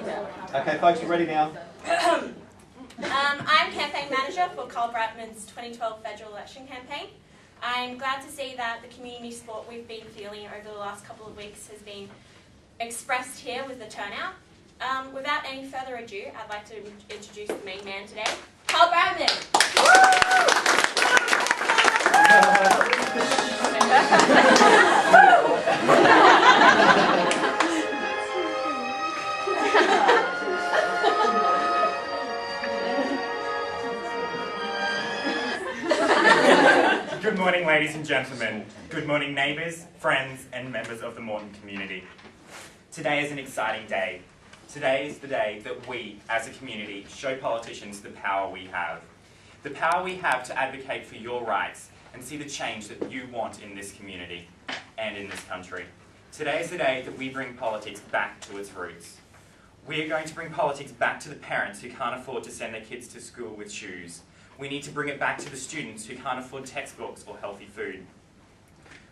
Okay, folks, you ready now? I'm campaign manager for Bradman's 2012 federal election campaign. I'm glad to see that the community support we've been feeling over the last couple of weeks has been expressed here with the turnout. Without any further ado, I'd like to introduce the main man today, Bradman. Good morning, ladies and gentlemen. Good morning, neighbours, friends, and members of the Moreton community. Today is an exciting day. Today is the day that we, as a community, show politicians the power we have. The power we have to advocate for your rights and see the change that you want in this community and in this country. Today is the day that we bring politics back to its roots. We are going to bring politics back to the parents who can't afford to send their kids to school with shoes. We need to bring it back to the students who can't afford textbooks or healthy food.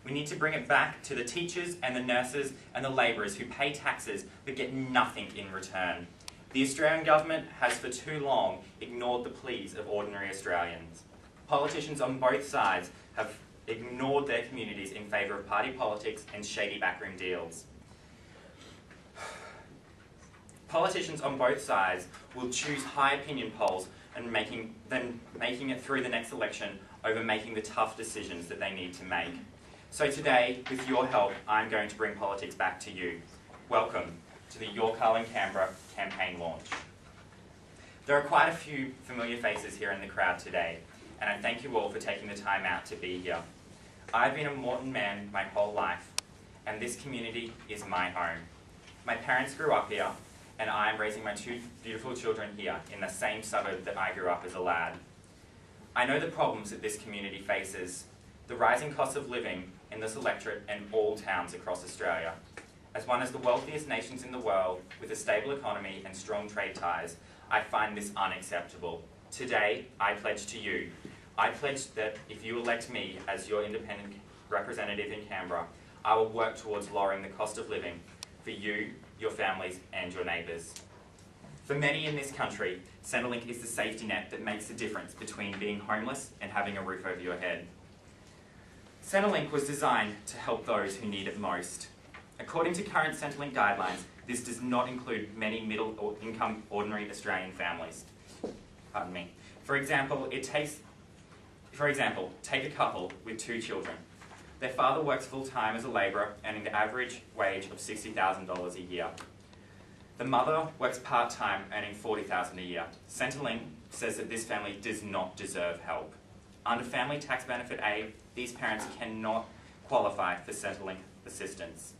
We need to bring it back to the teachers and the nurses and the labourers who pay taxes but get nothing in return. The Australian government has for too long ignored the pleas of ordinary Australians. Politicians on both sides have ignored their communities in favour of party politics and shady backroom deals. Politicians on both sides will choose high opinion polls and making it through the next election over making the tough decisions that they need to make. So today, with your help, I'm going to bring politics back to you. Welcome to the Your Carling Canberra campaign launch. There are quite a few familiar faces here in the crowd today, and I thank you all for taking the time out to be here. I've been a Moreton man my whole life, and this community is my home. My parents grew up here, and I am raising my two beautiful children here in the same suburb that I grew up as a lad. I know the problems that this community faces, the rising cost of living in this electorate and all towns across Australia. As one of the wealthiest nations in the world, with a stable economy and strong trade ties, I find this unacceptable. Today, I pledge to you. I pledge that if you elect me as your independent representative in Canberra, I will work towards lowering the cost of living for you, your families, and your neighbours. For many in this country, Centrelink is the safety net that makes the difference between being homeless and having a roof over your head. Centrelink was designed to help those who need it most. According to current Centrelink guidelines, this does not include many middle-income ordinary Australian families. Pardon me. For example, take a couple with 2 children. Their father works full-time as a labourer, earning the average wage of $60,000 a year. The mother works part-time, earning $40,000 a year. Centrelink says that this family does not deserve help. Under Family Tax Benefit A, these parents cannot qualify for Centrelink assistance.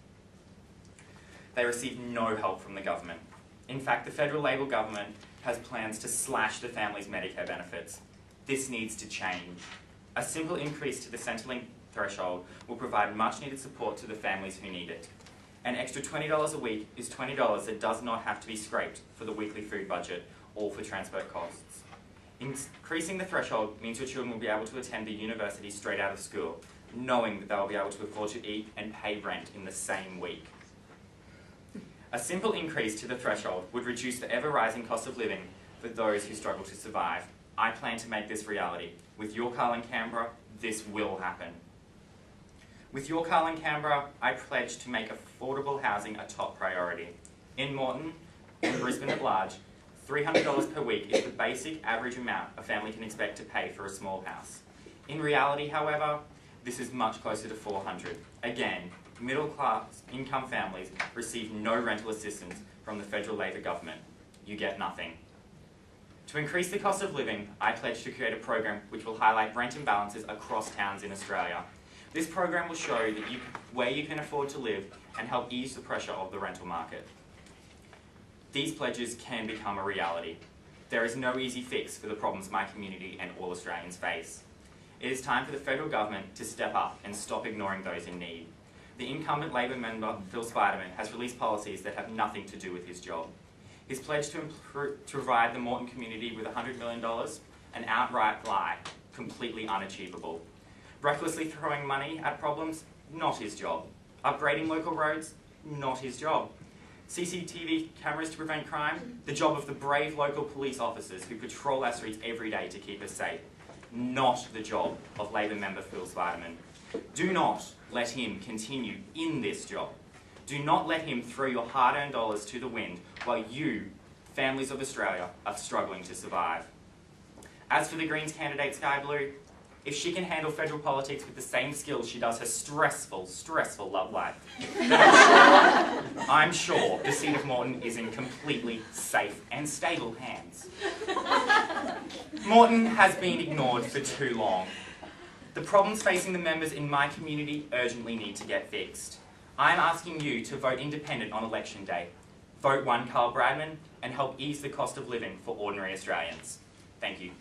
They receive no help from the government. In fact, the federal Labor government has plans to slash the family's Medicare benefits. This needs to change. A simple increase to the Centrelink threshold will provide much needed support to the families who need it. An extra $20 a week is $20 that does not have to be scraped for the weekly food budget or for transport costs. Increasing the threshold means your children will be able to attend the university straight out of school, knowing that they will be able to afford to eat and pay rent in the same week. A simple increase to the threshold would reduce the ever-rising cost of living for those who struggle to survive. I plan to make this reality. With Your Carling Canberra, this will happen. With Your Carling Canberra, I pledge to make affordable housing a top priority. In Moreton and Brisbane at large, $300 per week is the basic average amount a family can expect to pay for a small house. In reality, however, this is much closer to $400. Again, middle-class income families receive no rental assistance from the federal Labor government. You get nothing. To increase the cost of living, I pledge to create a program which will highlight rent imbalances across towns in Australia. This program will show that where you can afford to live and help ease the pressure of the rental market. These pledges can become a reality. There is no easy fix for the problems my community and all Australians face. It is time for the federal government to step up and stop ignoring those in need. The incumbent Labor member, Phil Spiderman, has released policies that have nothing to do with his job. His pledge to provide the Moreton community with $100 million, an outright lie, completely unachievable. Recklessly throwing money at problems, not his job. Upgrading local roads, not his job. CCTV cameras to prevent crime, the job of the brave local police officers who patrol our streets every day to keep us safe, not the job of Labor member Phil Spiderman. Do not let him continue in this job. Do not let him throw your hard-earned dollars to the wind while you, families of Australia, are struggling to survive. As for the Greens candidate Sky Blue, if she can handle federal politics with the same skills she does her stressful love life, then I'm sure the seat of Moreton is in completely safe and stable hands. Moreton has been ignored for too long. The problems facing the members in my community urgently need to get fixed. I'm asking you to vote independent on election day. Vote one Carl Bradman and help ease the cost of living for ordinary Australians. Thank you.